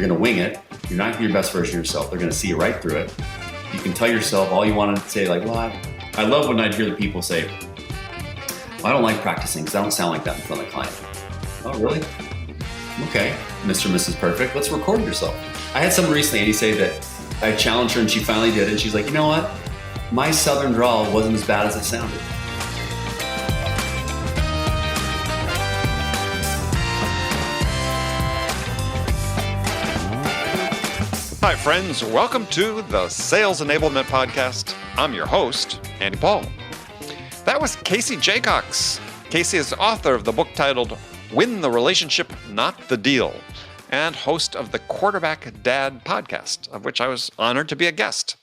going to wing it. You're not going to be your best version of yourself. They're going to see you right through it. You can tell yourself all you want to say, like, well, I love when I hear the people say, well, I don't like practicing because I don't sound like that in front of the client. Oh, really? Okay, Mr. and Mrs. Perfect, let's record yourself. I had someone recently, Andy, say that I challenged her and she finally did it. And she's like, you know what? My Southern drawl wasn't as bad as it sounded. Hi, friends. Welcome to the Sales Enablement Podcast. I'm your host, Andy Paul. That was Casey Jacox. Casey is author of the book titled Win the Relationship, Not the Deal, and host of the Quarterback Dad podcast, of which I was honored to be a guest.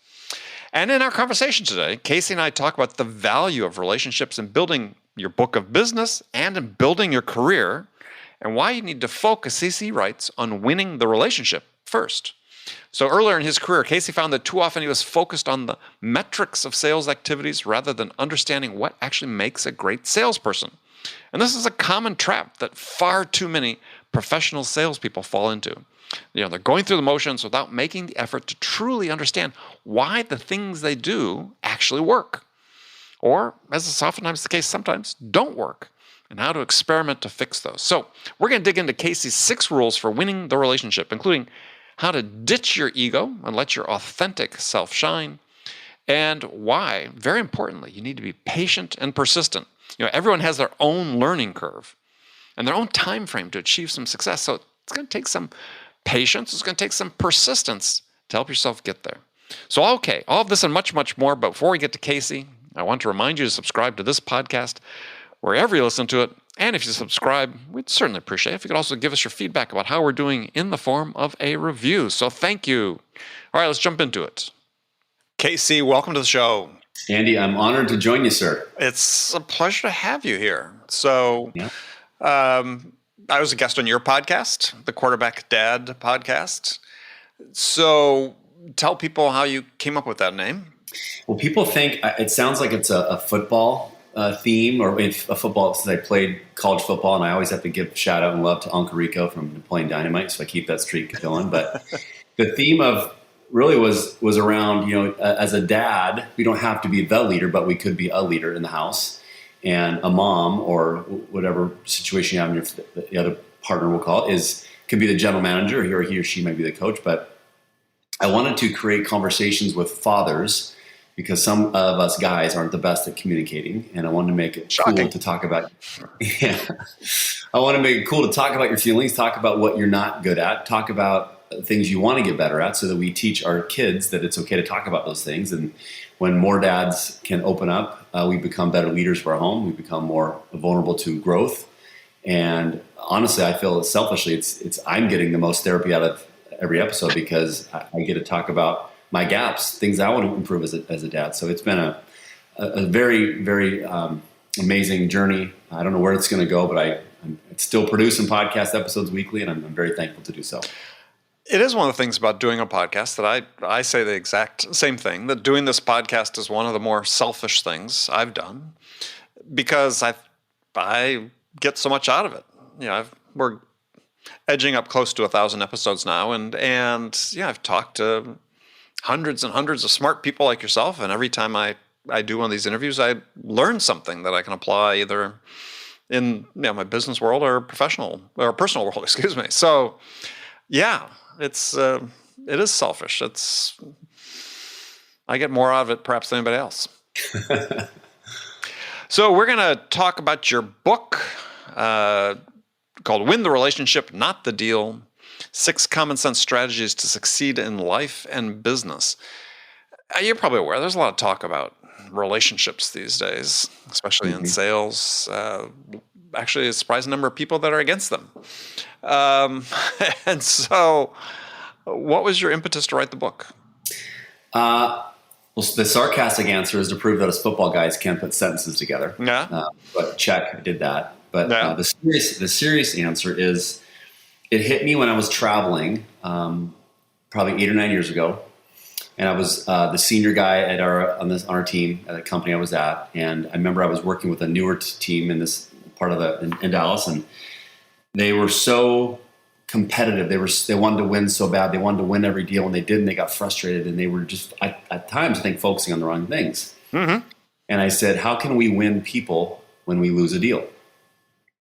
And in our conversation today, Casey and I talk about the value of relationships in building your book of business and in building your career, and why you need to focus, Casey writes, on winning the relationship first. So earlier in his career, Casey found that too often he was focused on the metrics of sales activities rather than understanding what actually makes a great salesperson. And this is a common trap that far too many professional salespeople fall into. They're going through the motions without making the effort to truly understand why the things they do actually work. Or, as is oftentimes the case, sometimes don't work, and how to experiment to fix those. So we're going to dig into Casey's 6 rules for winning the relationship, including how to ditch your ego and let your authentic self shine, and why, very importantly, you need to be patient and persistent. Everyone has their own learning curve and their own time frame to achieve some success. So it's going to take some patience. It's going to take some persistence to help yourself get there. So, okay, all of this and much, much more. But before we get to Casey, I want to remind you to subscribe to this podcast wherever you listen to it. And if you subscribe, we'd certainly appreciate it if you could also give us your feedback about how we're doing in the form of a review. So thank you. All right, let's jump into it. Casey, welcome to the show. Andy, I'm honored to join you, sir. It's a pleasure to have you here. So Yeah. I was a guest on your podcast, the Quarterback Dad podcast. So tell people how you came up with that name. Well, people think it sounds like it's a football theme, or a football, since I played college football, and I always have to give shout out and love to Uncle Rico from Napoleon Dynamite, so I keep that streak going. But the theme of really was around, as a dad, we don't have to be the leader, but we could be a leader in the house, and a mom, or whatever situation you have, and the other partner, we'll call it, could be the general manager, or he or she might be the coach. But I wanted to create conversations with fathers, because some of us guys aren't the best at communicating, and I wanted to make it cool to talk about. Yeah, I want to make it cool to talk about your feelings, talk about what you're not good at, talk about things you want to get better at, so that we teach our kids that it's okay to talk about those things. And when more dads can open up, we become better leaders for our home. We become more vulnerable to growth. And honestly, I feel selfishly, it's I'm getting the most therapy out of every episode, because I get to talk about my gaps, things I want to improve as a dad. So it's been a very, very amazing journey. I don't know where it's going to go, but I'm still producing podcast episodes weekly, and I'm very thankful to do so. It is one of the things about doing a podcast that I say the exact same thing, that doing this podcast is one of the more selfish things I've done, because I get so much out of it. We're edging up close to 1,000 episodes now, and I've talked to hundreds and hundreds of smart people like yourself, and every time I do one of these interviews, I learn something that I can apply either in my business world or personal world, excuse me. So yeah, it is selfish. I get more out of it perhaps than anybody else. So we're going to talk about your book called Win the Relationship, Not the Deal: 6 Common Sense Strategies to Succeed in Life and Business. You're probably aware there's a lot of talk about relationships these days, especially in sales. Actually, a surprising number of people that are against them. And so what was your impetus to write the book? Well, the sarcastic answer is to prove that us football guys can't put sentences together. Yeah. But check, I did that. But Yeah. The serious answer is, it hit me when I was traveling, probably 8 or 9 years ago, and I was the senior guy on our team at the company I was at, and I remember I was working with a newer team in this part of in Dallas, and they were so competitive. They wanted to win so bad. They wanted to win every deal, and they didn't. They got frustrated, and they were just at times, I think, focusing on the wrong things. Mm-hmm. And I said, how can we win people when we lose a deal?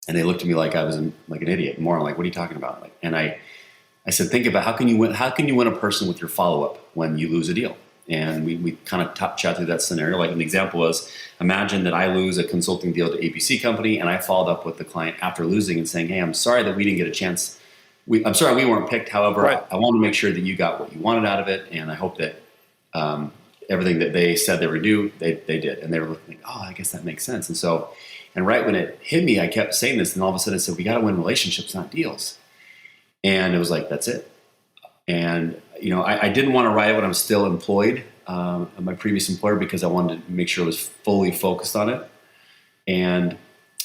And they looked at me like I was like an idiot. More like, what are you talking about? Like, and I said, think about how can you win a person with your follow-up when you lose a deal? And we kind of chat through that scenario. Like an example was, imagine that I lose a consulting deal to ABC company, and I followed up with the client after losing and saying, hey, I'm sorry that we didn't get a chance. I'm sorry we weren't picked. However, right. I want to make sure that you got what you wanted out of it, and I hope that everything that they said they would do, they did. And they were looking like, oh, I guess that makes sense. And so, and right when it hit me, I kept saying this, and all of a sudden I said, we got to win relationships, not deals. And it was like, that's it. And, I didn't want to write it when I was still employed at my previous employer, because I wanted to make sure I was fully focused on it. And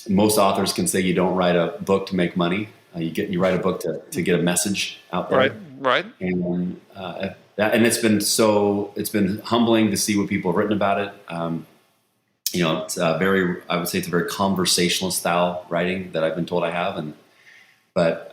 most authors can say you don't write a book to make money. You write a book to get a message out there. Right. And it's been humbling to see what people have written about it. It's I would say it's a very conversational style writing that I've been told I have. But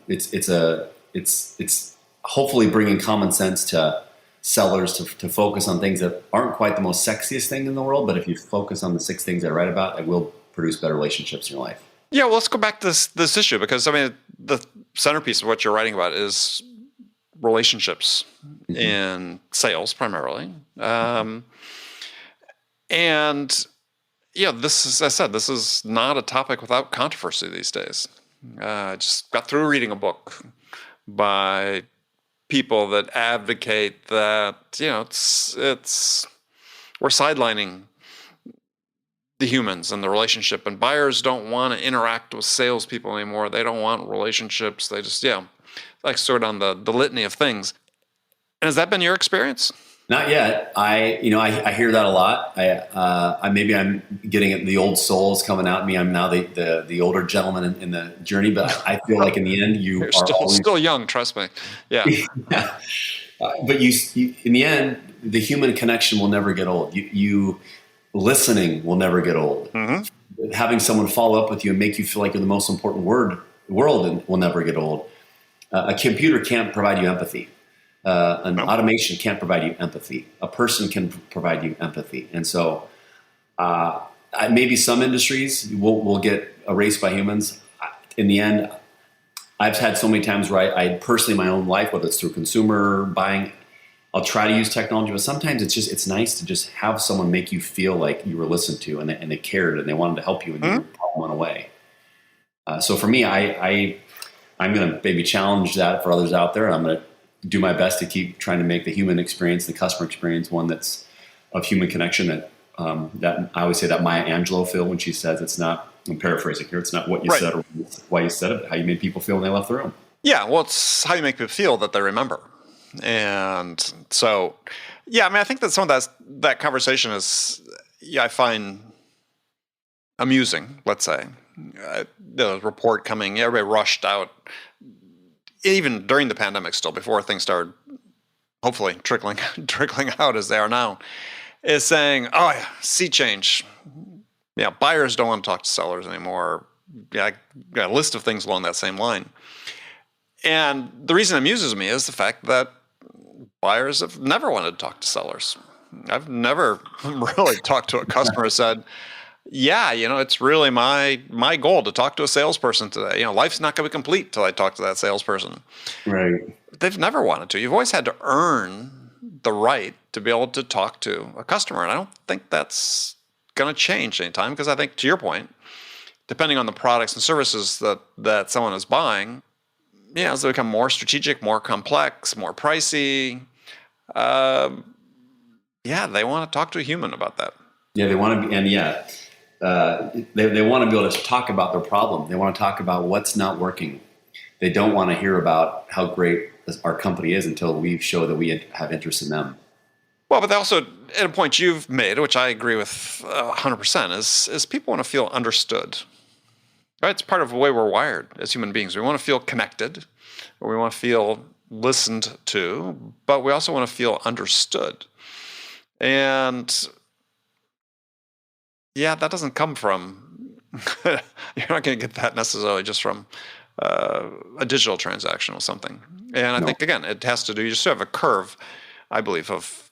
it's hopefully bringing common sense to sellers to focus on things that aren't quite the most sexiest thing in the world. But if you focus on the 6 things I write about, it will produce better relationships in your life. Yeah, well, let's go back to this issue, because the centerpiece of what you're writing about is relationships in sales primarily. And this is not a topic without controversy these days. I just got through reading a book by people that advocate that, we're sidelining the humans and the relationship, and buyers don't want to interact with salespeople anymore. They don't want relationships. They just, like sort on the litany of things. And has that been your experience? Not yet. I hear that a lot. I'm getting it. The old soul is coming out in me. I'm now the older gentleman in the journey, but I feel like in the end you're still young. Trust me. Yeah. Yeah. But you, in the end, the human connection will never get old. You listening will never get old. Mm-hmm. Having someone follow up with you and make you feel like you're the most important world will never get old. A computer can't provide you empathy. Automation can't provide you empathy. A person can provide you empathy. And so maybe some industries will get erased by humans. In the end, I've had so many times where I personally, in my own life, whether it's through consumer buying, I'll try to use technology, but sometimes it's nice to just have someone make you feel like you were listened to and they cared and they wanted to help you and your problem went away. So for me, I'm going to maybe challenge that for others out there. I'm going to do my best to keep trying to make the human experience, the customer experience, one that's of human connection. That I always say that Maya Angelou feel when she says it's not. I'm paraphrasing here. It's not what you said or why you said it, but how you made people feel when they left the room. Yeah, well, it's how you make people feel that they remember. And so, I think that some of that conversation is, I find amusing. Let's say the report coming, everybody rushed out. Even during the pandemic, still before things started, hopefully trickling out as they are now, is saying, "Oh yeah, sea change. Yeah, buyers don't want to talk to sellers anymore." Yeah, I got a list of things along that same line. And the reason it amuses me is the fact that buyers have never wanted to talk to sellers. I've never really talked to a customer who said, yeah, it's really my goal to talk to a salesperson today. Life's not going to be complete till I talk to that salesperson. Right. They've never wanted to. You've always had to earn the right to be able to talk to a customer. And I don't think that's going to change anytime, because I think, to your point, depending on the products and services that someone is buying, as they become more strategic, more complex, more pricey, they want to talk to a human about that. Yeah, they want to be, and they want to be able to talk about their problem. They want to talk about what's not working. They don't want to hear about how great our company is until we show that we have interest in them. Well, but also, at a point you've made, which I agree with 100%, is people want to feel understood. Right? It's part of the way we're wired as human beings. We want to feel connected, or we want to feel listened to, but we also want to feel understood. And that doesn't come from, you're not going to get that necessarily just from a digital transaction with something. And I think, again, it has to do, you just have a curve, I believe, of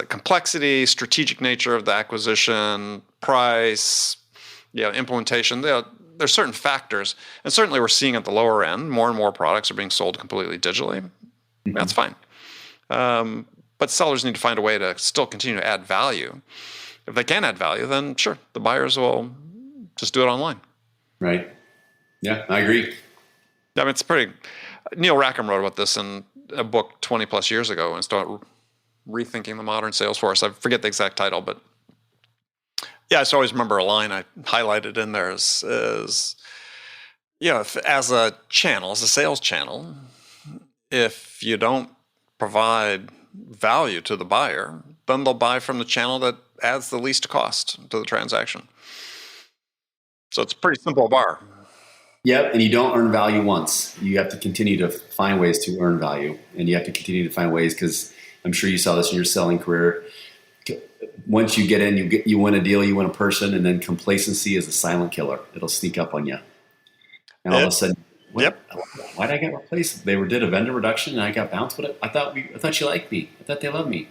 complexity, strategic nature of the acquisition, price, implementation. There's certain factors. And certainly we're seeing at the lower end, more and more products are being sold completely digitally. Mm-hmm. That's fine. But sellers need to find a way to still continue to add value. If they can add value, then sure, the buyers will just do it online. Right. Yeah, I agree. I mean, it's pretty. Neil Rackham wrote about this in a book 20 plus years ago and started rethinking the modern sales force. I forget the exact title, but yeah, I just always remember a line I highlighted in there is if, as a channel, as a sales channel, if you don't provide value to the buyer, then they'll buy from the channel that adds the least cost to the transaction. So it's a pretty simple bar. Yep, and you don't earn value once. You have to continue to find ways to earn value, and you have to continue to find ways, because I'm sure you saw this in your selling career. Once you get in, you win a deal, you win a person, and then complacency is a silent killer. It'll sneak up on you, and all of a sudden, why did I get replaced? They did a vendor reduction, and I got bounced. But I thought you liked me. I thought they loved me.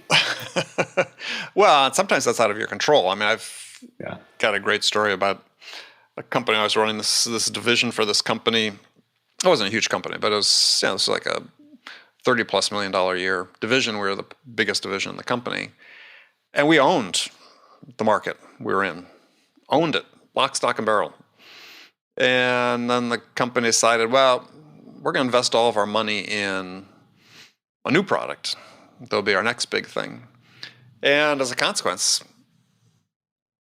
Well, sometimes that's out of your control. I mean, I've got a great story about a company I was running, this division for this company. It wasn't a huge company, but it was this was like a $30+ million a year division. We were the biggest division in the company, and we owned the market we were in, owned it, lock, stock, and barrel. And then the company decided, well, we're going to invest all of our money in a new product. That'll be our next big thing. And as a consequence,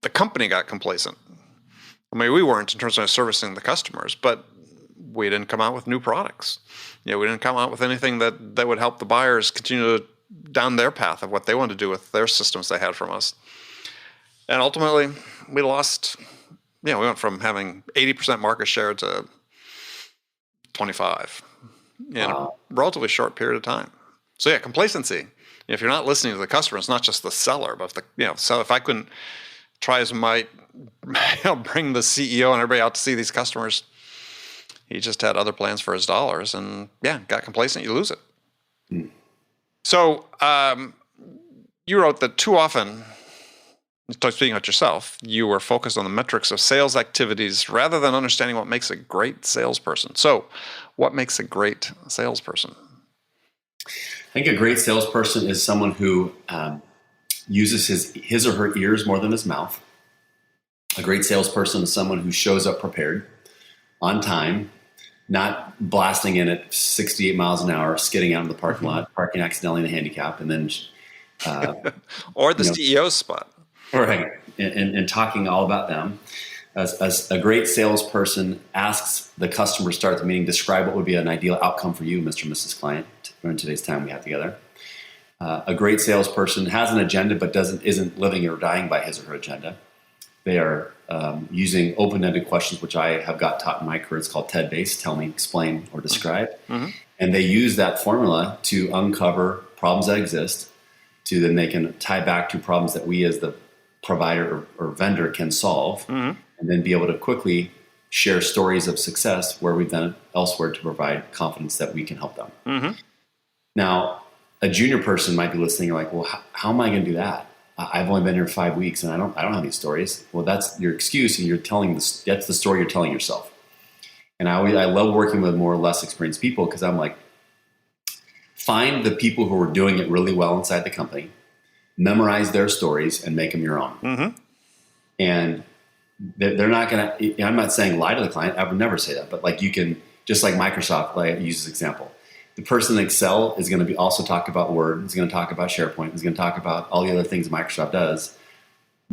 the company got complacent. I mean, we weren't in terms of servicing the customers, but we didn't come out with new products. We didn't come out with anything that would help the buyers continue down their path of what they wanted to do with their systems they had from us. And ultimately, we lost. We went from having 80% market share to 25 in a relatively short period of time. So yeah, complacency. If you're not listening to the customer, it's not just the seller, but so if I couldn't try as might bring the CEO and everybody out to see these customers, he just had other plans for his dollars, and got complacent, you lose it. Mm. So you wrote that too often, speaking about yourself, you were focused on the metrics of sales activities rather than understanding what makes a great salesperson. So what makes a great salesperson? I think a great salesperson is someone who uses his or her ears more than his mouth. A great salesperson is someone who shows up prepared, on time, not blasting in at 68 miles an hour, skidding out in the parking lot, parking accidentally in the handicap, and then or the CEO's spot. Right, and talking all about them. As a great salesperson asks the customer to start the meeting, describe what would be an ideal outcome for you, Mr. and Mrs. Client, during today's time we have together. A great salesperson has an agenda but isn't living or dying by his or her agenda. They are using open-ended questions, which I have got taught in my career. It's called TED-based, tell me, explain, or describe. Mm-hmm. And they use that formula to uncover problems that exist, to then they can tie back to problems that we as the provider or vendor can solve, mm-hmm. and then be able to quickly share stories of success where we've done it elsewhere to provide confidence that we can help them. Mm-hmm. Now, a junior person might be listening. You're like, well, how am I going to do that? I've only been here 5 weeks and I don't have these stories. Well, that's your excuse, and you're telling this. That's the story you're telling yourself. And I love working with more or less experienced people, because I'm like, find the people who are doing it really well inside the company, memorize their stories, and make them your own. Mm-hmm. And they're not going to. I'm not saying lie to the client. I would never say that. But like, you can, just like Microsoft, like I use this example. The person in Excel is going to be also talk about Word. Is going to talk about SharePoint. Is going to talk about all the other things Microsoft does.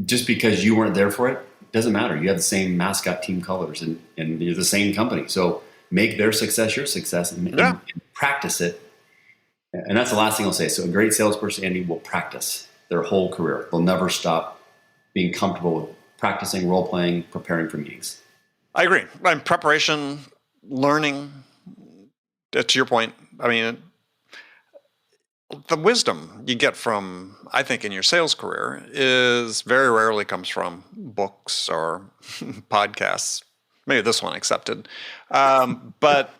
Just because you weren't there for it doesn't matter. You have the same mascot team colors, and you're the same company. So make their success your success, and practice it. And that's the last thing I'll say. So a great salesperson, Andy, will practice their whole career. They'll never stop being comfortable with practicing, role playing, preparing for meetings. I agree. And preparation, learning. To your point, I mean, the wisdom you get from, I think, in your sales career is very rarely comes from books or podcasts. Maybe this one accepted. But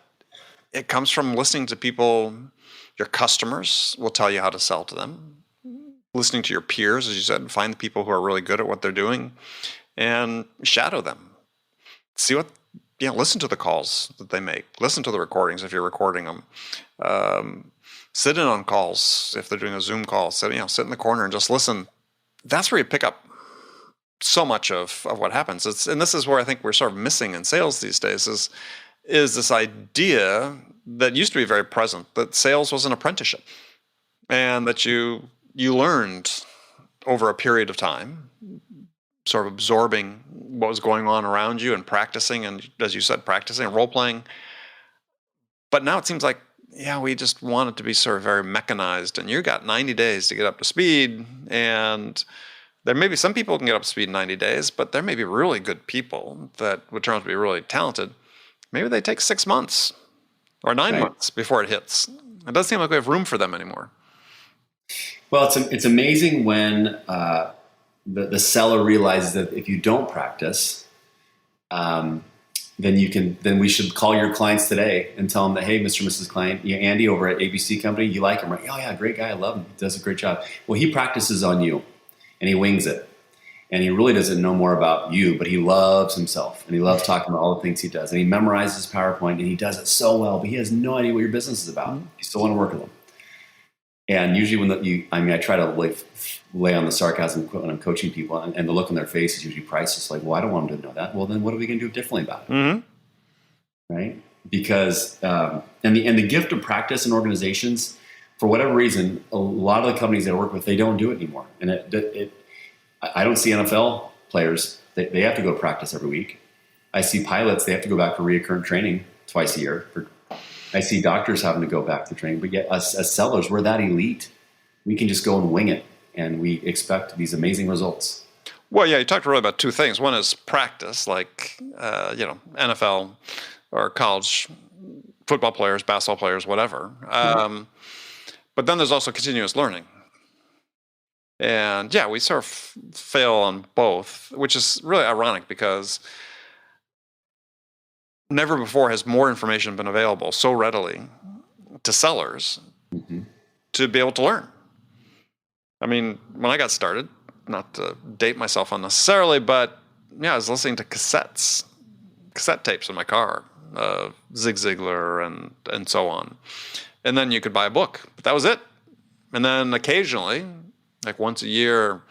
it comes from listening to people. Your customers will tell you how to sell to them. Listening to your peers, as you said, find the people who are really good at what they're doing and shadow them. See what, listen to the calls that they make. Listen to the recordings if you're recording them. Sit in on calls if they're doing a Zoom call. Sit in the corner and just listen. That's where you pick up so much of what happens. And this is where I think we're sort of missing in sales these days is this idea that used to be very present, that sales was an apprenticeship and that you learned over a period of time, sort of absorbing what was going on around you and practicing, and as you said, practicing and role-playing. But now it seems like, we just want it to be sort of very mechanized, and you got 90 days to get up to speed, and there may be some people who can get up to speed in 90 days, but there may be really good people that would turn out to be really talented. Maybe they take 6 months or 9 months before it hits. It doesn't seem like we have room for them anymore. Well, it's amazing when the seller realizes that if you don't practice, then we should call your clients today and tell them that, hey, Mr. and Mrs. Client, Andy over at ABC Company, you like him, right? Oh yeah, great guy, I love him. He does a great job. Well, he practices on you and he wings it. And he really doesn't know more about you, but he loves himself and he loves talking about all the things he does. And he memorizes PowerPoint and he does it so well, but he has no idea what your business is about. You still want to work with him. And usually I try to lay on the sarcasm when I'm coaching people, and the look on their face is usually priceless. Like, well, I don't want them to know that. Well, then what are we going to do differently about it? Mm-hmm. Right? Because, and the gift of practice in organizations, for whatever reason, a lot of the companies that I work with, they don't do it anymore. And I don't see NFL players. They have to go to practice every week. I see pilots, they have to go back for recurrent training twice a year. I see doctors having to go back to training, but yet us as sellers, we're that elite. We can just go and wing it, and we expect these amazing results. Well, you talked really about two things. One is practice, like NFL or college football players, basketball players, whatever. But then there's also continuous learning. And we sort of fail on both, which is really ironic because never before has more information been available so readily to sellers to be able to learn. I mean, when I got started, not to date myself unnecessarily, but I was listening to cassette tapes in my car, Zig Ziglar and so on. And then you could buy a book, but that was it. And then occasionally, like once a year,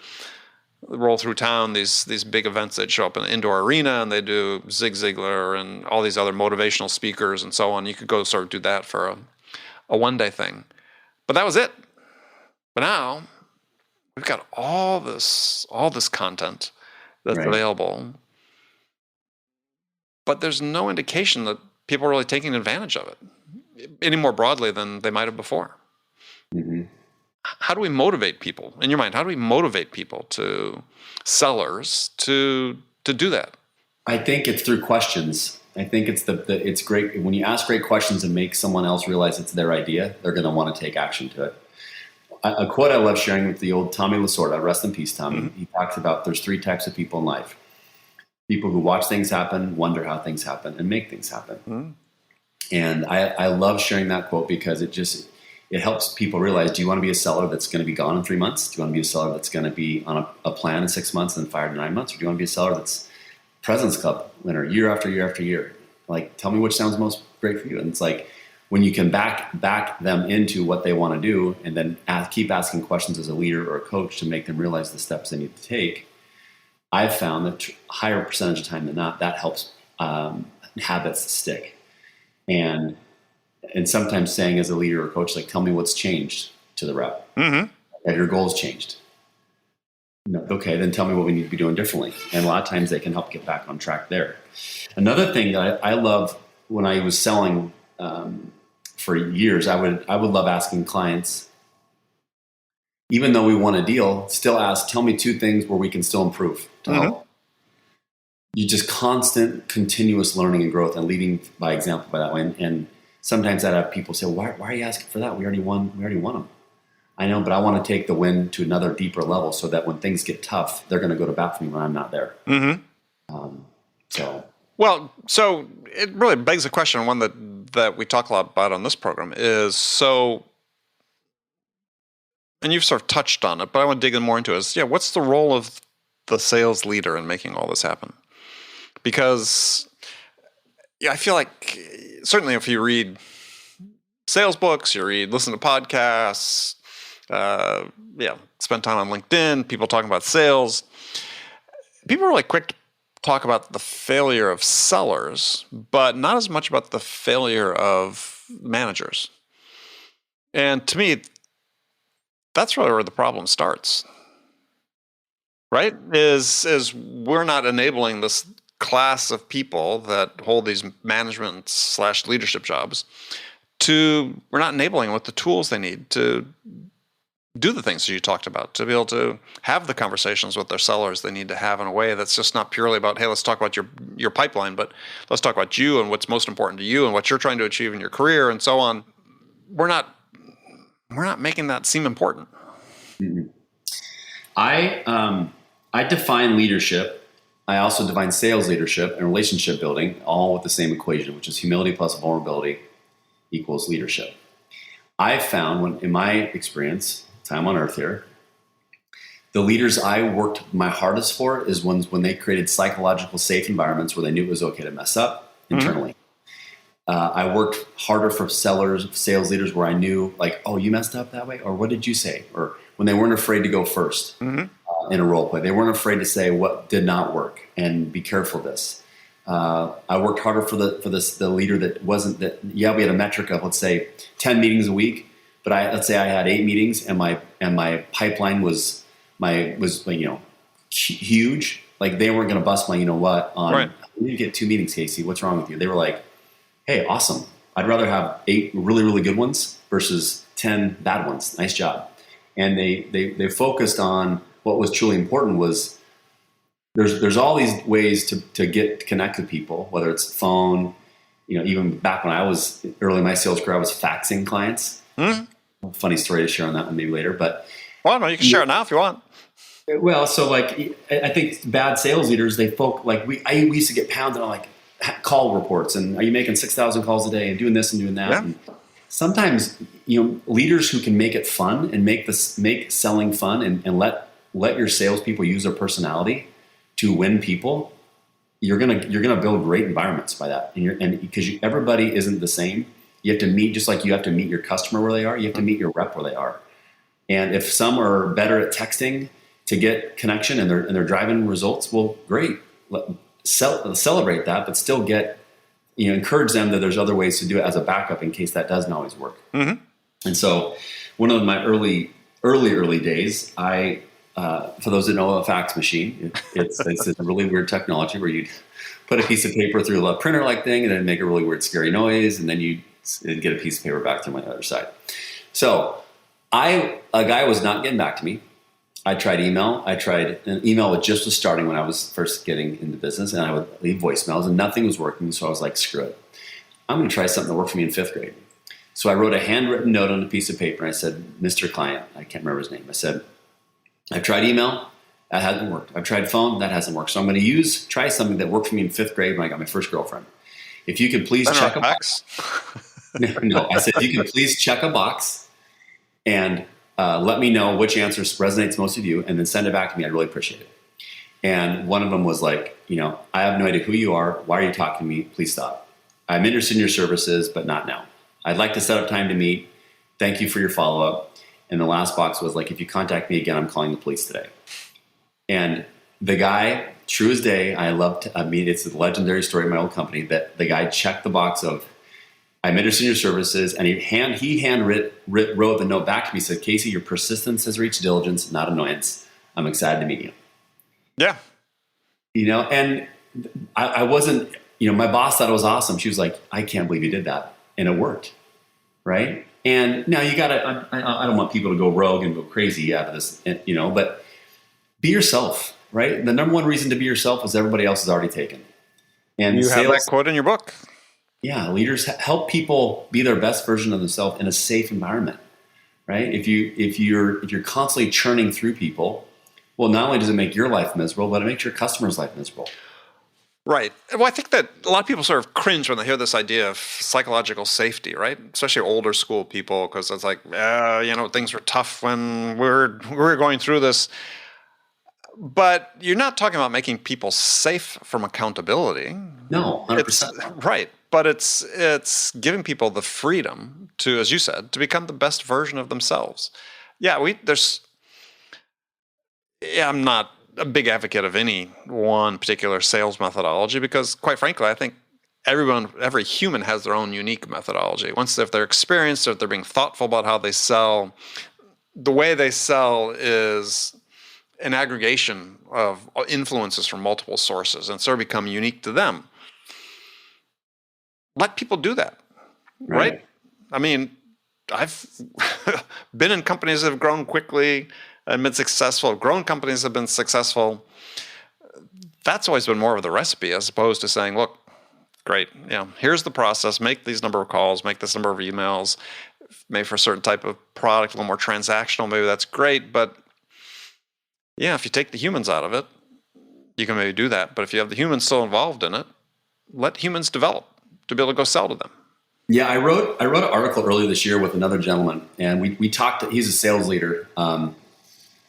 roll through town these big events that show up in the indoor arena, and they do Zig Ziglar and all these other motivational speakers and so on. You could go sort of do that for a one-day thing. But that was it. But now we've got all this content that's available. But there's no indication that people are really taking advantage of it any more broadly than they might have before. Mm-hmm. How do we motivate people? In your mind, how do we motivate people sellers to do that? I think it's through questions. I think it's great when you ask great questions and make someone else realize it's their idea. They're going to want to take action to it. A quote I love sharing with the old Tommy Lasorda, rest in peace, Tommy. Mm-hmm. He talks about there's 3 types of people in life: people who watch things happen, wonder how things happen, and make things happen. Mm-hmm. And I love sharing that quote because it helps people realize, do you want to be a seller that's going to be gone in 3 months? Do you want to be a seller that's going to be on a plan in 6 months and then fired in 9 months? Or do you want to be a seller that's President's Club winner year after year after year? Like, tell me which sounds most great for you. And it's like, when you can back them into what they want to do and then keep asking questions as a leader or a coach to make them realize the steps they need to take, I've found that higher percentage of time than not, that helps habits stick. And sometimes saying as a leader or coach, like, tell me what's changed to the rep. Mm-hmm. Have your goals changed? No, okay, then tell me what we need to be doing differently. And a lot of times they can help get back on track there. Another thing that I love when I was selling for years, I would love asking clients, even though we won a deal, still ask, tell me 2 things where we can still improve to help. You just constant, continuous learning and growth and leading by example by that way. And sometimes I'd have people say, why are you asking for that? We already won them. I know, but I want to take the win to another deeper level so that when things get tough, they're going to go to bat for me when I'm not there. Mm-hmm. Well, so it really begs the question, one that we talk a lot about on this program is, so, and you've sort of touched on it, but I want to dig in more into it, is, what's the role of the sales leader in making all this happen? Because I feel like certainly if you read sales books, listen to podcasts, spend time on LinkedIn, people talking about sales, people are really quick to talk about the failure of sellers, but not as much about the failure of managers. And to me, that's really where the problem starts, right? Is we're not enabling this class of people that hold these management / leadership jobs we're not enabling them with the tools they need to do the things that you talked about, to be able to have the conversations with their sellers they need to have in a way that's just not purely about, hey, let's talk about your pipeline, but let's talk about you and what's most important to you and what you're trying to achieve in your career and so on. We're not making that seem important. Mm-hmm. I define leadership. I also define sales leadership and relationship building all with the same equation, which is humility plus vulnerability equals leadership. I've found, in my experience, time on earth here, the leaders I worked my hardest for is ones when they created psychological safe environments where they knew it was okay to mess up internally. I worked harder for sales leaders where I knew, like, oh, you messed up that way? Or what did you say? Or when they weren't afraid to go first in a role play. They weren't afraid to say what did not work and be careful of this. I worked harder for the leader that wasn't that. Yeah, we had a metric of, let's say, 10 meetings a week, but let's say I had 8 meetings and my pipeline was huge. Like, they weren't going to bust my on. We need to get 2 meetings, Casey. What's wrong with you? They were like, hey, awesome. I'd rather have 8 really, really good ones versus 10 bad ones. Nice job. And they focused on what was truly important was. There's all these ways to connect with people, whether it's phone, even back when I was early in my sales career, I was faxing clients. Funny story to share on that one maybe later, but. Well, no, you can share it now if you want. Well, so like, I think bad sales leaders, we used to get pounded on like call reports and are you making 6,000 calls a day and doing this and doing that? Yeah. And sometimes, leaders who can make it fun and make selling fun and let your salespeople use their personality to win people, you're gonna build great environments by that. And because everybody isn't the same, you have to meet, just like you have to meet your customer where they are, you have to meet your rep where they are. And if some are better at texting to get connection and they're driving results, well, great. Celebrate that, but still encourage them that there's other ways to do it as a backup in case that doesn't always work. And so one of my early days, for those that know a fax machine, it's a really weird technology where you'd put a piece of paper through a printer-like thing and then make a really weird, scary noise, and then you'd get a piece of paper back through on the other side. So a guy was not getting back to me. I tried email. An email just was starting when I was first getting into business, and I would leave voicemails, and nothing was working, so I was like, screw it. I'm going to try something that worked for me in 5th grade. So I wrote a handwritten note on a piece of paper, and I said, Mr. Client, I can't remember his name. I said, I've tried email, that hasn't worked. I've tried phone, that hasn't worked. So I'm going to try something that worked for me in 5th grade when I got my first girlfriend. If you could please check a box. No, I said, if you could please check a box and let me know which answer resonates most with you and then send it back to me. I'd really appreciate it. And one of them was like, I have no idea who you are. Why are you talking to me? Please stop. I'm interested in your services, but not now. I'd like to set up time to meet. Thank you for your follow-up. And the last box was like, if you contact me again, I'm calling the police today. And the guy, true as day, it's a legendary story of my old company that the guy checked the box of, I'm interested in your services. And he wrote the note back to me, said, Casey, your persistence has reached diligence, not annoyance. I'm excited to meet you. Yeah. And I wasn't, my boss thought it was awesome. She was like, I can't believe you did that. And it worked. Right. And now you gotta, I don't want people to go rogue and go crazy out of this, but be yourself, right? The number one reason to be yourself is everybody else is already taken. And you have that quote in your book. Yeah. Leaders help people be their best version of themselves in a safe environment, right? If you're constantly churning through people, well, not only does it make your life miserable, but it makes your customer's life miserable. Right. Well, I think that a lot of people sort of cringe when they hear this idea of psychological safety, right? Especially older school people, because it's like, things were tough when we were going through this. But you're not talking about making people safe from accountability. No, 100%. Right. But it's giving people the freedom to, as you said, to become the best version of themselves. Yeah, I'm not a big advocate of any one particular sales methodology because, quite frankly, I think every human has their own unique methodology. If they're experienced, or if they're being thoughtful about how they sell, the way they sell is an aggregation of influences from multiple sources and sort of become unique to them. Let people do that, right? I mean, I've been in companies that have grown quickly and been successful. Grown companies have been successful. That's always been more of the recipe as opposed to saying, look, great, here's the process, make these number of calls, make this number of emails, maybe for a certain type of product, a little more transactional, maybe that's great. But yeah, if you take the humans out of it, you can maybe do that. But if you have the humans still involved in it, let humans develop to be able to go sell to them. Yeah, I wrote an article earlier this year with another gentleman, and we talked. He's a sales leader, and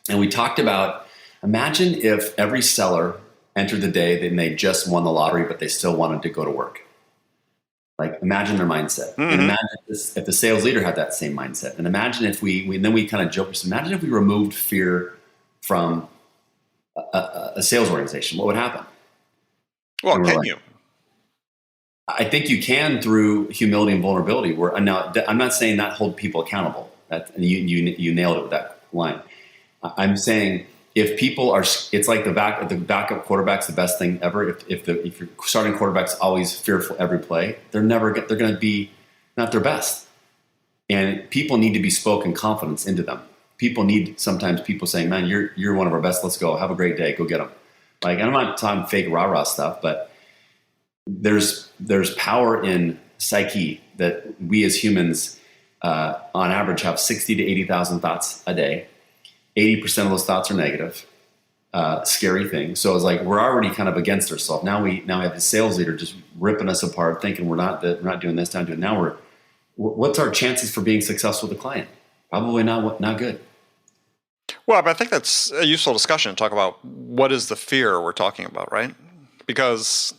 we talked about, imagine if every seller entered the day and they just won the lottery, but they still wanted to go to work. Like, imagine their mindset, and imagine if the sales leader had that same mindset, and imagine if we kind of joked, imagine if we removed fear from a sales organization, what would happen? Well, can you? I think you can through humility and vulnerability. Now, I'm not saying not hold people accountable. You nailed it with that line. I'm saying if people are, it's like the backup quarterback's the best thing ever. If your starting quarterback's always fearful every play, they're going to be not their best. And people need to be spoken confidence into them. Sometimes people saying, man, you're one of our best. Let's go. Have a great day. Go get them. Like, I'm not talking fake rah-rah stuff, but there's power in psyche that we as humans, on average, have 60 to 80,000 thoughts a day. 80% of those thoughts are negative, scary things. So it's like, we're already kind of against ourselves. Now we have a sales leader just ripping us apart, thinking we're not doing this, not doing. Now what's our chances for being successful with the client? Probably not good. Well, but I think that's a useful discussion to talk about what is the fear we're talking about, right? Because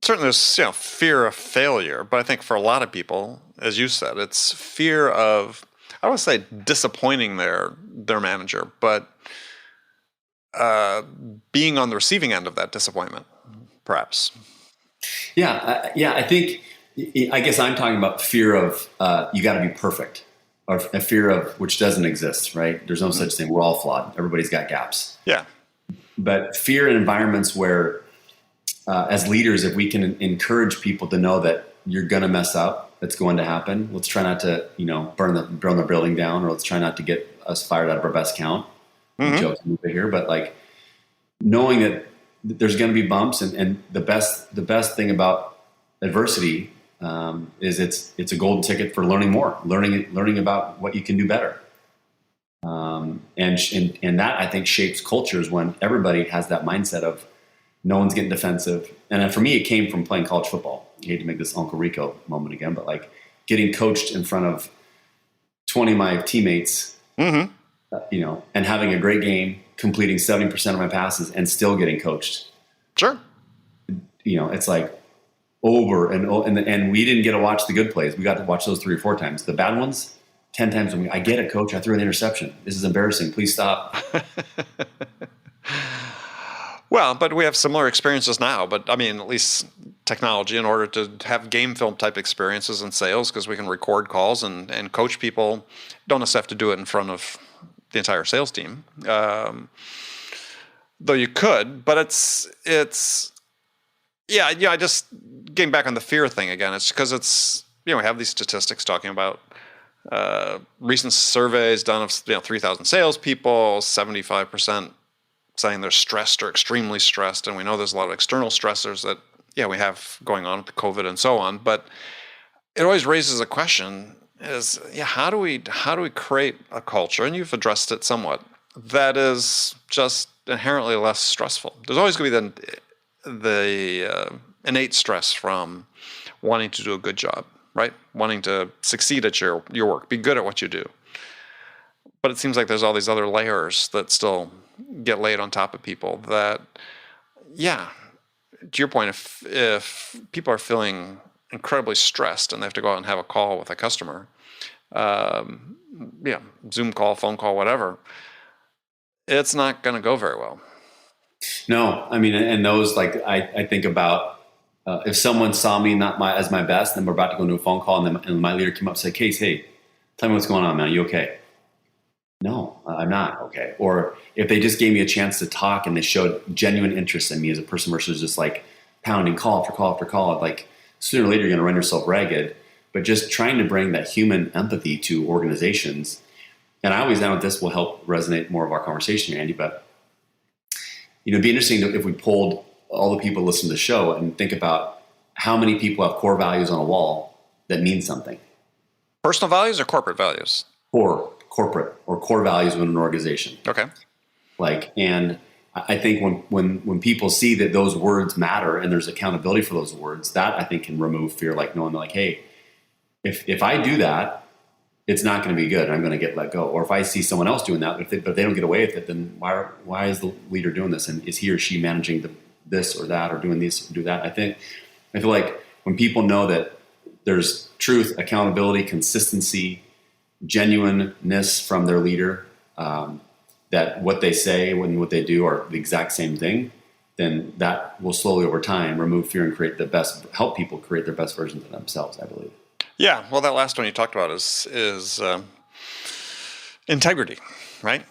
certainly there's fear of failure, but I think for a lot of people, as you said, it's fear of, I would say, disappointing their manager, but being on the receiving end of that disappointment, perhaps. Yeah, I guess I'm talking about fear of you got to be perfect, or a fear of which doesn't exist, right? There's no such thing. We're all flawed. Everybody's got gaps. Yeah. But fear in environments where, as leaders, if we can encourage people to know that you're going to mess up, it's going to happen. Let's try not to, burn the building down, or let's try not to get us fired out of our best count. Jokes a little bit here, but like knowing that there's going to be bumps, and the best thing about adversity is it's a golden ticket for learning more, learning about what you can do better. And that, I think, shapes cultures when everybody has that mindset of no one's getting defensive. And for me, it came from playing college football. I hate to make this Uncle Rico moment again, but like getting coached in front of 20 of my teammates, and having a great game, completing 70% of my passes, and still getting coached. Sure. It's like over and we didn't get to watch the good plays. We got to watch those 3 or 4 times. The bad ones, 10 times. I get it, coach. I threw an interception. This is embarrassing. Please stop. Well, but we have similar experiences now. But I mean, at least technology, in order to have game film type experiences in sales, because we can record calls and coach people. Don't necessarily have to do it in front of the entire sales team, though you could. But it's I just getting back on the fear thing again. It's because we have these statistics talking about recent surveys done of 3,000 salespeople, 75% saying they're stressed or extremely stressed, and we know there's a lot of external stressors that we have going on with the COVID and so on. But it always raises a question: is how do we create a culture? And you've addressed it somewhat, that is just inherently less stressful. There's always going to be the innate stress from wanting to do a good job, right? Wanting to succeed at your work, be good at what you do. But it seems like there's all these other layers that still get laid on top of people that, yeah, to your point, if people are feeling incredibly stressed and they have to go out and have a call with a customer, Zoom call, phone call, whatever, it's not going to go very well. No, I mean, and those, like, I think about if someone saw me as my best, and we're about to go into a phone call, and my leader came up and said, Case, hey, tell me what's going on, man. Are you okay? No, I'm not okay. Or if they just gave me a chance to talk and they showed genuine interest in me as a person versus just like pounding call after call after call, like sooner or later you're going to run yourself ragged. But just trying to bring that human empathy to organizations. And I always know that this will help resonate more of our conversation, Andy, but it'd be interesting if we polled all the people who listen to the show and think about how many people have core values on a wall that mean something. Personal values or corporate values? Corporate or core values within an organization. Okay. And I think when people see that those words matter and there's accountability for those words, that I think can remove fear, like knowing like, hey, if I do that, it's not going to be good. I'm going to get let go. Or if I see someone else doing that, but they don't get away with it, then why is the leader doing this? And is he or she managing this or that or doing this or do that? I feel like when people know that there's truth, accountability, consistency, genuineness from their leader, that what they say and what they do are the exact same thing, then that will slowly over time remove fear and help people create their best versions of themselves, I believe. Yeah, well, that last one you talked about is integrity, right?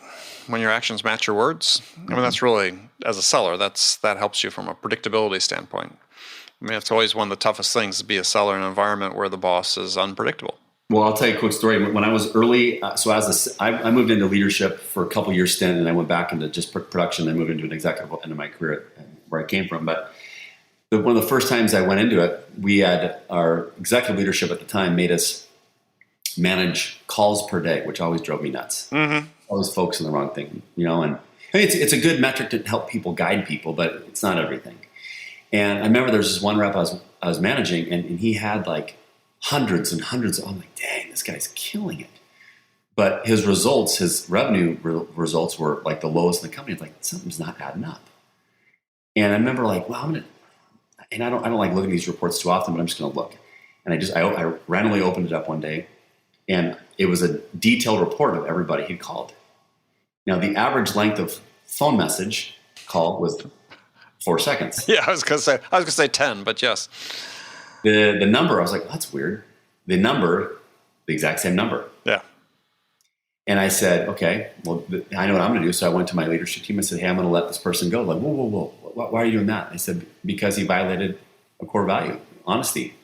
When your actions match your words. I mean, that's really, as a seller, that helps you from a predictability standpoint. I mean, it's always one of the toughest things to be a seller in an environment where the boss is unpredictable. Well, I'll tell you a quick story. When I was early, I moved into leadership for a couple years stint, and I went back into just production and moved into an executive end of my career where I came from. But one of the first times I went into it, we had our executive leadership at the time made us manage calls per day, which always drove me nuts. Mm-hmm. Always focus on the wrong thing, and I mean, it's a good metric to help people, guide people, but it's not everything. And I remember there was this one rep I was managing, and he had like hundreds and hundreds. I'm like, dang, this guy's killing it. But his revenue results were like the lowest in the company. It's like, something's not adding up. And I remember like, well, I don't like looking at these reports too often, but I'm just going to look. And I randomly opened it up one day, and it was a detailed report of everybody he'd called. Now, the average length of phone message call was 4 seconds. Yeah, I was going to say 10, but yes. The number, I was like, oh, that's weird. The number, the exact same number. Yeah. And I said, okay, well, I know what I'm going to do. So I went to my leadership team and said, hey, I'm going to let this person go. Like, whoa. Why are you doing that? I said, because he violated a core value, honesty.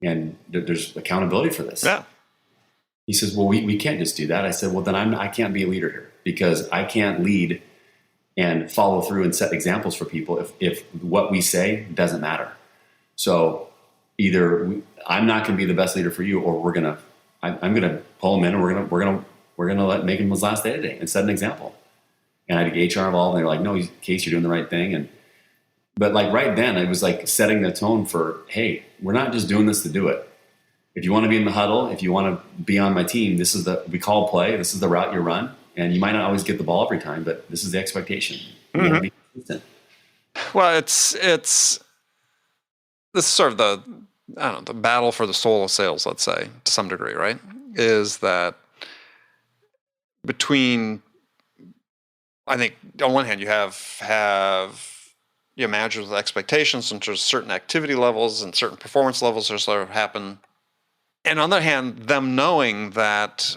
And there's accountability for this. Yeah. He says, well, we can't just do that. I said, well, then I can't be a leader here because I can't lead and follow through and set examples for people if what we say doesn't matter. So either I'm not going to be the best leader for you, or I'm going to pull him in and we're going to make him his last day today and set an example. And I had HR involved, and they're like, no, Case, you're doing the right thing. But like right then, it was like setting the tone for, hey, we're not just doing this to do it. If you want to be in the huddle, if you want to be on my team, we call play. This is the route you run. And you might not always get the ball every time, but this is the expectation. You want to be consistent. Well, this is sort of the battle for the soul of sales, let's say, to some degree, right? Is that between, I think on one hand you have managers with expectations and there's certain activity levels and certain performance levels that sort of happen. And on the other hand, them knowing that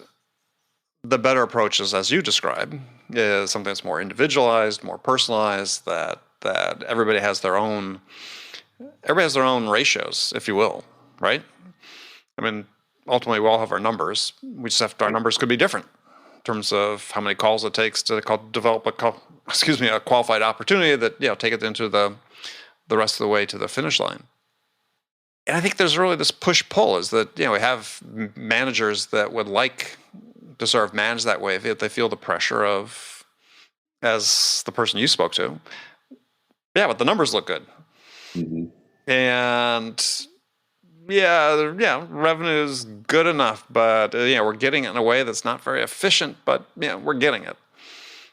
the better approach is, as you describe, is something that's more individualized, more personalized, that everybody has their own ratios, if you will, right? I mean, ultimately we all have our numbers. Our numbers could be different in terms of how many calls it takes to develop a qualified opportunity that, take it into the rest of the way to the finish line. And I think there's really this push-pull is that, we have managers that would like to sort of manage that way if they feel the pressure of, as the person you spoke to, yeah, but the numbers look good. And revenue is good enough, but we're getting it in a way that's not very efficient, but we're getting it.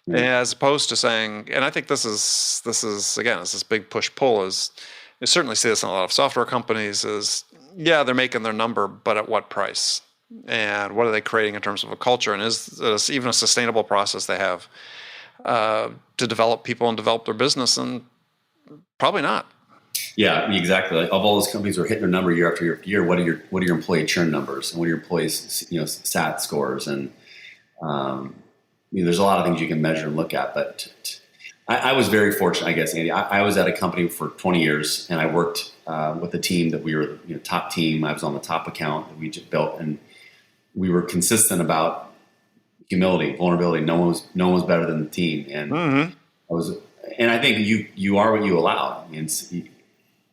Yeah. As opposed to saying, and I think this is again, it's this big push-pull is, you certainly see this in a lot of software companies is, they're making their number, but at what price? And what are they creating in terms of a culture? And is this even a sustainable process they have to develop people and develop their business? And probably not. Yeah, exactly. Like, of all those companies who are hitting their number year after year, what are your employee churn numbers, and what are your employees SAT scores? And there's a lot of things you can measure and look at. But I was very fortunate, I guess, Andy. I was at a company for 20 years, and I worked with a team that we were top team. I was on the top account that we just built, and we were consistent about humility, vulnerability. No one was better than the team, and I think you are what you allow.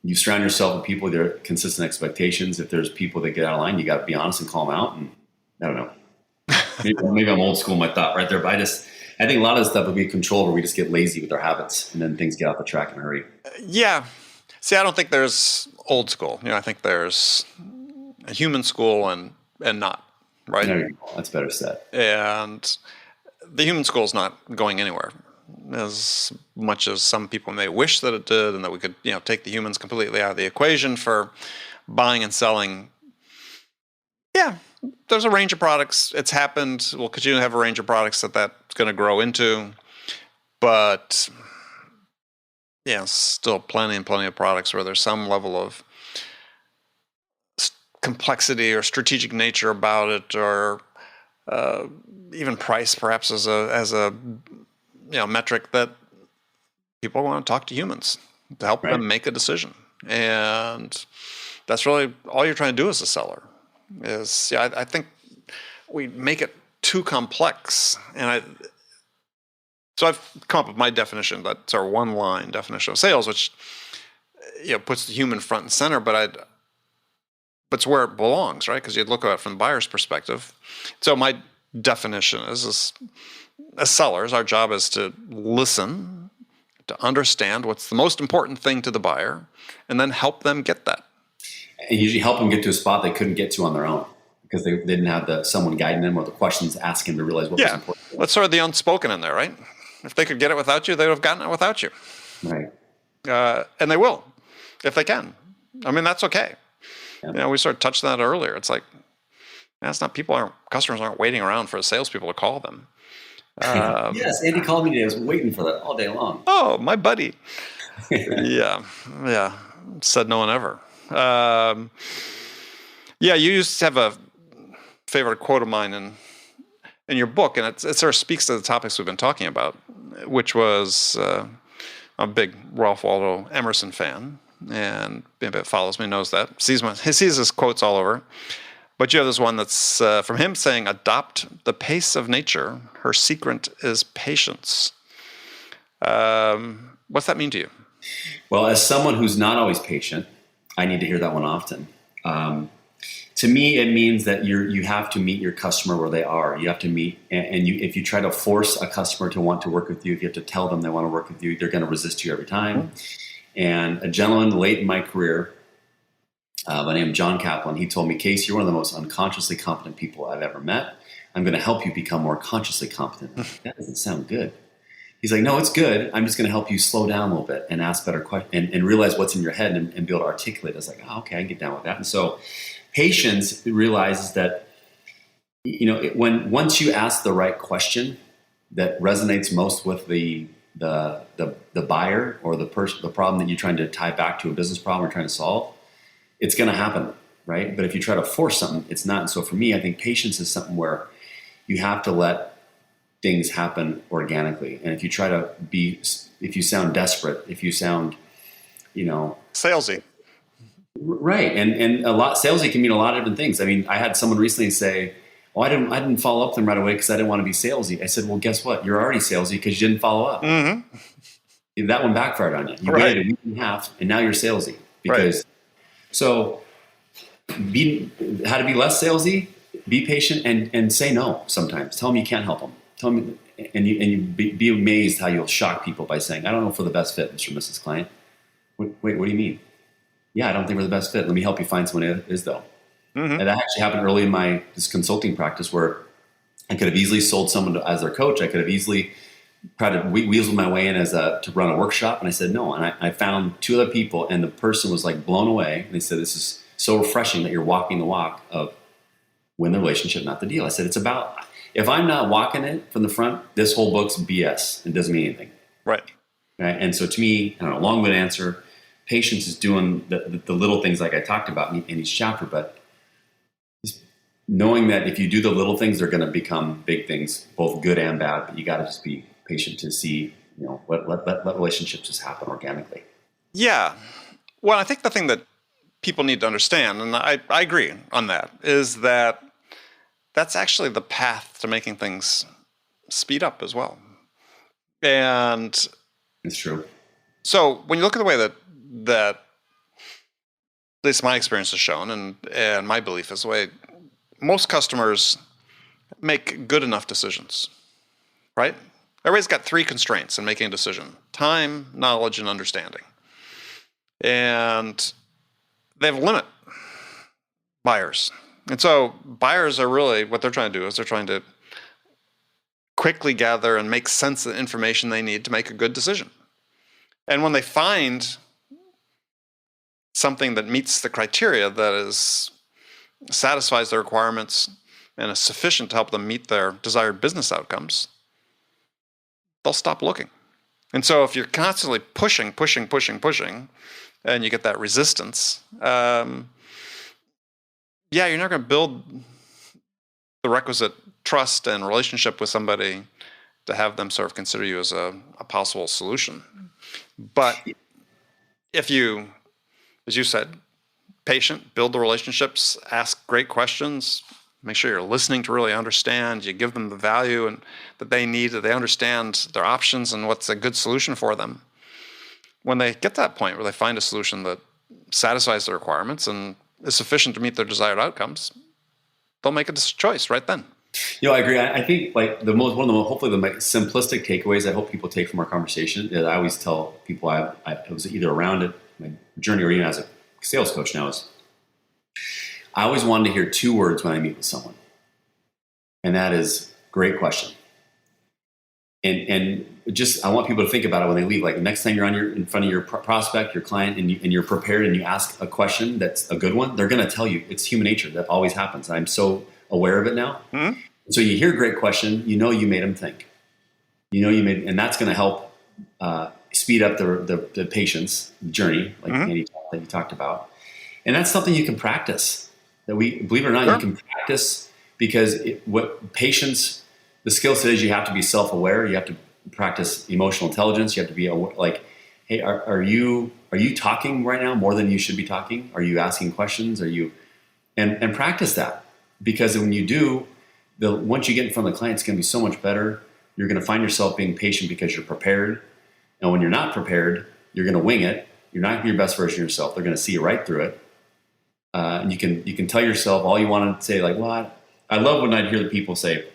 You surround yourself with people with their consistent expectations. If there's people that get out of line, you got to be honest and call them out. And I don't know. Maybe I'm old school in my thought right there, but I think a lot of this stuff will be control where we just get lazy with our habits, and then things get off the track in a hurry. Yeah. See, I don't think there's old school. I think there's a human school and not, right? There you go. That's better said. And the human school is not going anywhere, as much as some people may wish that it did, and that we could, take the humans completely out of the equation for buying and selling. Yeah, there's a range of products. It's happened. We'll continue to have a range of products that's going to grow into, but still plenty of products where there's some level of complexity or strategic nature about it, or even price, perhaps as a metric that people want to talk to humans to help them make a decision. And that's really all you're trying to do as a seller. I think we make it too complex, and so I've come up with my definition. That's our one-line definition of sales, which puts the human front and center, but it's where it belongs, right? Because you'd look at it from the buyer's perspective. So my definition is as sellers, our job is to listen, to understand what's the most important thing to the buyer, and then help them get that. And usually help them get to a spot they couldn't get to on their own because they didn't have someone guiding them or the questions asking to realize what was important. Let's sort of the unspoken in there, right? If they could get it without you, they would have gotten it without you. Right. And they will, if they can. I mean, that's okay. Yeah. We sort of touched on that earlier. It's like, that's not customers aren't waiting around for salespeople to call them. Yes, Andy called me today. I was waiting for that all day long. Oh, my buddy. Yeah. Said no one ever. You used to have a favorite quote of mine in your book, and it sort of speaks to the topics we've been talking about, which was I'm a big Ralph Waldo Emerson fan, and anybody that follows me knows that. He sees his quotes all over. But you have this one that's from him saying, "Adopt the pace of nature. Her secret is patience." What's that mean to you? Well, as someone who's not always patient, I need to hear that one often. To me, it means that you have to meet your customer where they are. You have to meet, and if you try to force a customer to want to work with you, if you have to tell them they want to work with you, they're going to resist you every time. And a gentleman late in my career, by the name of John Kaplan, he told me, "Casey, you're one of the most unconsciously competent people I've ever met. I'm going to help you become more consciously competent." That doesn't sound good. He's like, "No, it's good. I'm just going to help you slow down a little bit and ask better questions and realize what's in your head and be able to articulate it." I was like, "Oh, okay, I can get down with that." And so patience realizes that, once you ask the right question that resonates most with the buyer or the problem that you're trying to tie back to a business problem or trying to solve, it's going to happen, right? But if you try to force something, it's not. And so for me, I think patience is something where you have to let things happen organically. And if you try to if you sound desperate, if you sound, salesy. Right. And salesy can mean a lot of different things. I mean, I had someone recently say, "Oh, I didn't follow up with them right away because I didn't want to be salesy." I said, "Well, guess what? You're already salesy because you didn't follow up." Mm-hmm. That one backfired on you. You waited a week and a half and now you're salesy So how to be less salesy, be patient and say no sometimes. Tell them you can't help them. Tell them, and you be amazed how you'll shock people by saying, "I don't know for the best fit, Mr. and Mrs. Client." Wait, what do you mean? yeah, I don't think we're the best fit. Let me help you find someone who is though. Mm-hmm. And that actually happened early in this consulting practice where I could have easily sold someone as their coach. I could have easily tried to weasel my way in to run a workshop. And I said no. And I found two other people, and the person was like blown away. And they said, this is so refreshing that you're walking the walk of win the relationship, not the deal. I said, it's about, if I'm not walking it from the front, this whole book's BS. It doesn't mean anything. Right. And so to me, I don't know, long-winded answer, patience is doing the little things like I talked about in each chapter, but just knowing that if you do the little things, they're going to become big things, both good and bad, but you got to just be patient to see, let relationships just happen organically. Yeah. Well, I think the thing that people need to understand, and I agree on that, is that that's actually the path to making things speed up as well. And it's true. So when you look at the way that at least my experience has shown, and my belief is the way most customers make good enough decisions, right? Everybody's got three constraints in making a decision: time, knowledge, and understanding. And they have a limit, buyers. And so buyers are really, what they're trying to do is they're trying to quickly gather and make sense of the information they need to make a good decision. And when they find something that meets the criteria, that satisfies their requirements and is sufficient to help them meet their desired business outcomes, they'll stop looking. And so if you're constantly pushing, and you get that resistance, you're not going to build the requisite trust and relationship with somebody to have them sort of consider you as a possible solution. But if you, as you said, patient, build the relationships, ask great questions, make sure you're listening to really understand, you give them the value and that they need, that they understand their options and what's a good solution for them. When they get to that point where they find a solution that satisfies their requirements and is sufficient to meet their desired outcomes, they'll make a choice right then. I agree. I think like hopefully the simplistic takeaways I hope people take from our conversation is I always tell people I was either around it, my journey, or even as a sales coach now, is I always wanted to hear two words when I meet with someone. And that is great question. And just, I want people to think about it when they leave. Like the next time you're in front of your prospect, your client, and you're prepared and you ask a question that's a good one, they're going to tell you. It's human nature. That always happens. I'm so aware of it now. Mm-hmm. So you hear a great question, you made them think. And that's going to help speed up the patient's journey, like Andy that you talked about. And that's something you can practice. That believe it or not, you can practice, because patience, the skill set is you have to be self-aware. You have to practice emotional intelligence. You have to be like, hey, are you talking right now more than you should be talking? Are you asking questions? And practice that, because when you do, once you get in front of the client, it's going to be so much better. You're going to find yourself being patient because you're prepared. And when you're not prepared, you're going to wing it. You're not going to be your best version of yourself. They're going to see you right through it. And you can tell yourself all you want to say, like, well, I love when I hear the people say,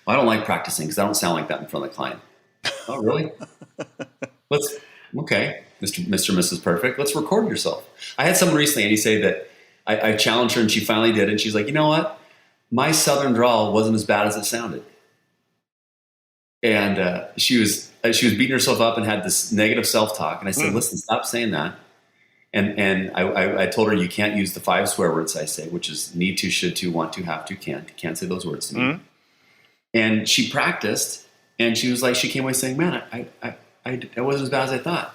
well, I don't like practicing because I don't sound like that in front of the client. Oh, really? Okay, Mr. Mrs. Perfect, let's record yourself. I had someone recently, Andy, say that I challenged her and she finally did it. And she's like, you know what? My Southern drawl wasn't as bad as it sounded. And she was beating herself up and had this negative self-talk. And I said, listen, stop saying that. And I told her you can't use the 5 swear words I say, which is need to, should to, want to, have to, can't. You can't say those words to me. And she practiced, and she was like, she came away saying, man, I wasn't as bad as I thought.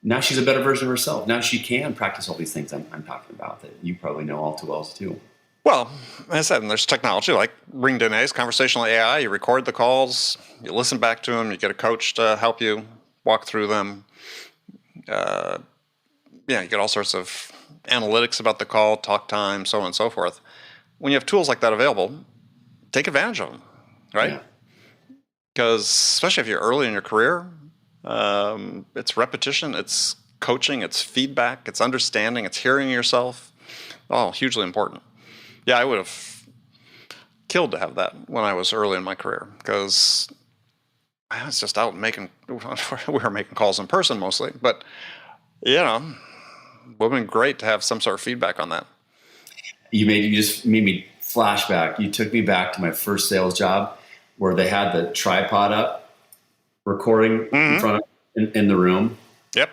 Now she's a better version of herself. Now she can practice all these things I'm talking about that you probably know all too well too. Well, as I said, there's technology like Ring DNA's conversational AI. You record the calls, you listen back to them, you get a coach to help you walk through them. You get all sorts of analytics about the call, talk time, so on and so forth. When you have tools like that available, take advantage of them, right? Because especially if you're early in your career, it's repetition, it's coaching, it's feedback, it's understanding, it's hearing yourself. Oh, hugely important. Yeah, I would have killed to have that when I was early in my career, because I was just out we were making calls in person mostly, but would have been great to have some sort of feedback on that. You just made me flashback. You took me back to my first sales job where they had the tripod up, recording in front of in the room. Yep.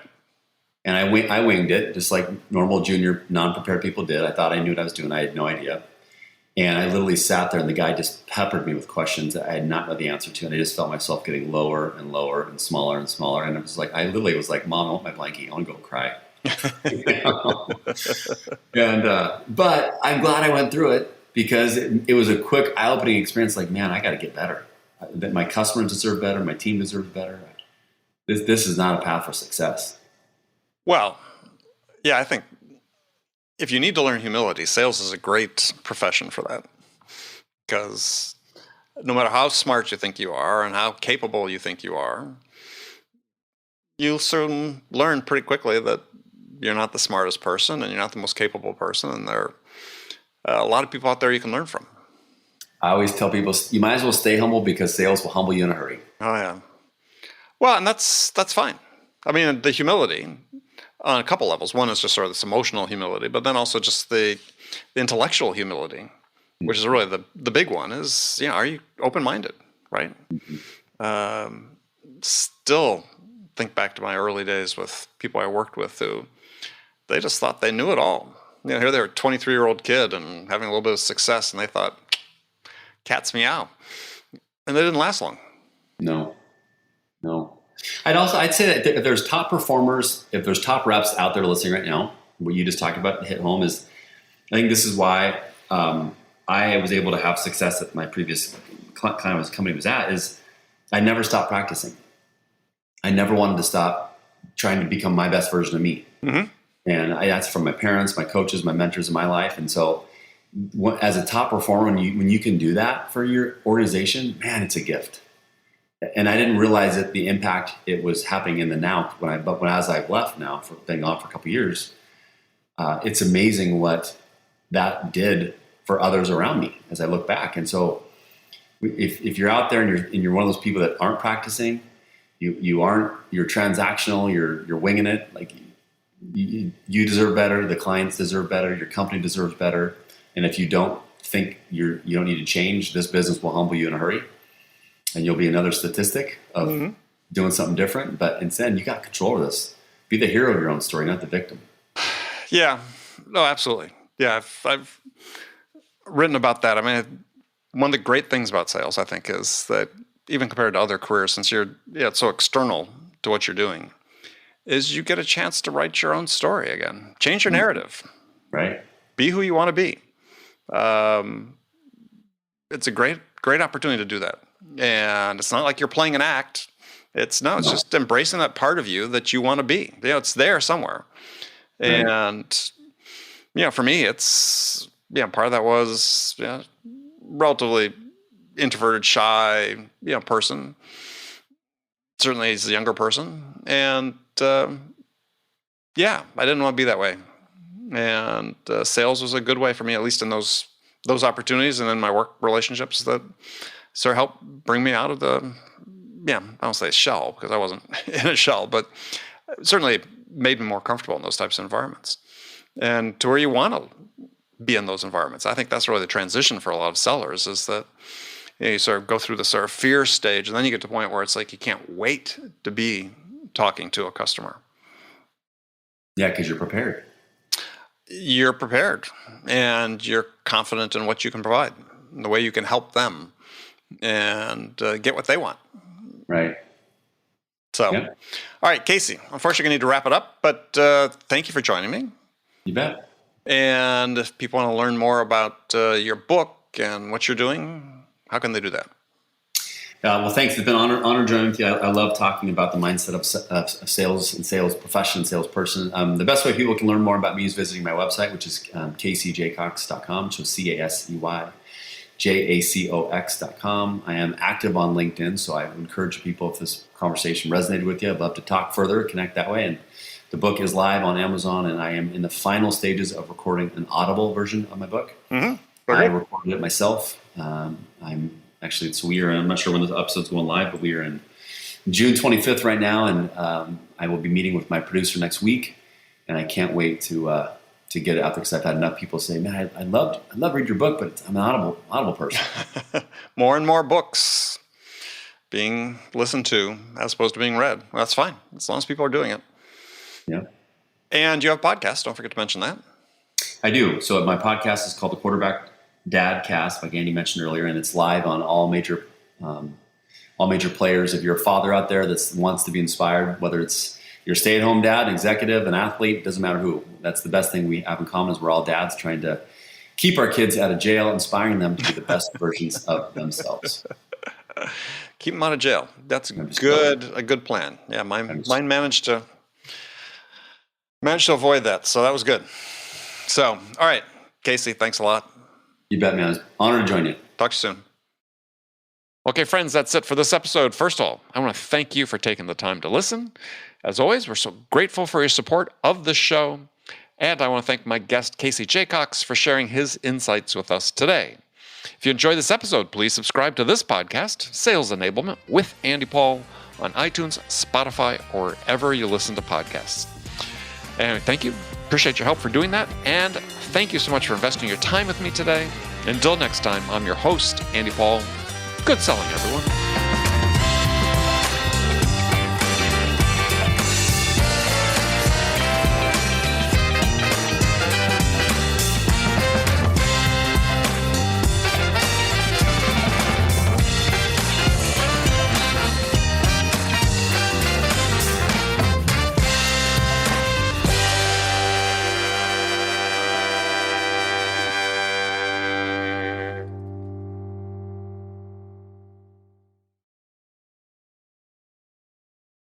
And I winged it just like normal junior non-prepared people did. I thought I knew what I was doing. I had no idea. And I literally sat there and the guy just peppered me with questions that I had not know the answer to. And I just felt myself getting lower and lower and smaller and smaller. And it was like, I literally was like, Mom, I want my blankie. I want to go cry. But I'm glad I went through it because it was a quick eye-opening experience. Like, man, I got to get better. That my customers deserve better. My team deserves better. This is not a path for success. Well, yeah, I think if you need to learn humility, sales is a great profession for that. Because no matter how smart you think you are and how capable you think you are, you'll soon learn pretty quickly that you're not the smartest person and you're not the most capable person. And there are a lot of people out there you can learn from. I always tell people, you might as well stay humble because sales will humble you in a hurry. Oh, yeah. Well, and that's fine. I mean, the humility on a couple levels. One is just sort of this emotional humility, but then also just the intellectual humility, which is really the big one is, are you open-minded, right? Still think back to my early days with people I worked with who they just thought they knew it all. Here they were a 23-year-old kid and having a little bit of success, and they thought, cat's meow. And they didn't last long. No. I'd say that if there's top performers, if there's top reps out there listening right now, what you just talked about hit home is, I think this is why I was able to have success at my previous company was at, is I never stopped practicing. I never wanted to stop trying to become my best version of me. Mm-hmm. And that's from my parents, my coaches, my mentors in my life. And so as a top performer, when you can do that for your organization, man, it's a gift. And I didn't realize that the impact it was happening in the now. As I've left now for being gone for a couple of years, it's amazing what that did for others around me as I look back. And so, if you're out there and you're one of those people that aren't practicing, you're transactional, you're winging it. Like you deserve better, the clients deserve better, your company deserves better. And if you don't think you don't need to change, this business will humble you in a hurry. And you'll be another statistic of doing something different. But instead, you got control of this. Be the hero of your own story, not the victim. Yeah. No, absolutely. Yeah, I've written about that. I mean, one of the great things about sales, I think, is that even compared to other careers, since it's so external to what you're doing, is you get a chance to write your own story again. Change your narrative. Right. Be who you want to be. It's a great opportunity to do that. And it's not like you're playing an act. It's just embracing that part of you that you want to be. It's there somewhere. Right. And, for me, it's, part of that was relatively introverted, shy, person. Certainly as a younger person. And, I didn't want to be that way. And sales was a good way for me, at least in those opportunities and in my work relationships that sort of helped bring me out of the, I don't say shell because I wasn't in a shell, but certainly made me more comfortable in those types of environments and to where you want to be in those environments. I think that's really the transition for a lot of sellers is that you sort of go through the sort of fear stage and then you get to the point where it's like you can't wait to be talking to a customer. Yeah, because you're prepared. You're prepared and you're confident in what you can provide, and the way you can help them and get what they want. Right. So, All right, Casey, unfortunately, I need to wrap it up, but thank you for joining me. You bet. And if people want to learn more about your book and what you're doing, how can they do that? Well, thanks. It's been an honor joining with you. I love talking about the mindset of sales and sales profession, salesperson. The best way people can learn more about me is visiting my website, which is caseyjacox.com, so CASEYJACOX.com. I am active on LinkedIn, so I encourage people, if this conversation resonated with you, I'd love to talk further, connect that way. And the book is live on Amazon, and I am in the final stages of recording an Audible version of my book. Mm-hmm. I recorded it myself. I'm not sure when this episode's going live, but we are in June 25th right now, and I will be meeting with my producer next week and I can't wait to get it out there because I've had enough people say, "Man, I love read your book, but I'm an audible person." More and more books being listened to as opposed to being read. Well, that's fine as long as people are doing it. Yeah. And you have a podcast. Don't forget to mention that. I do. So my podcast is called the Quarterback Dad Cast, like Andy mentioned earlier, and it's live on all major players. If you're a father out there that wants to be inspired, whether it's you're a stay-at-home dad, an executive, an athlete, doesn't matter who. That's the best thing we have in common is we're all dads trying to keep our kids out of jail, inspiring them to be the best versions of themselves. Keep them out of jail. That's a good plan. Yeah, mine managed to avoid that, so that was good. So, all right, Casey, thanks a lot. You bet, man. I was honored to join you. Talk to you soon. Okay, friends, that's it for this episode. First of all, I want to thank you for taking the time to listen. As always, we're so grateful for your support of the show. And I want to thank my guest, Casey Jacox, for sharing his insights with us today. If you enjoyed this episode, please subscribe to this podcast, Sales Enablement with Andy Paul, on iTunes, Spotify, or wherever you listen to podcasts. And thank you. Appreciate your help for doing that. And thank you so much for investing your time with me today. Until next time, I'm your host, Andy Paul. Good selling, everyone.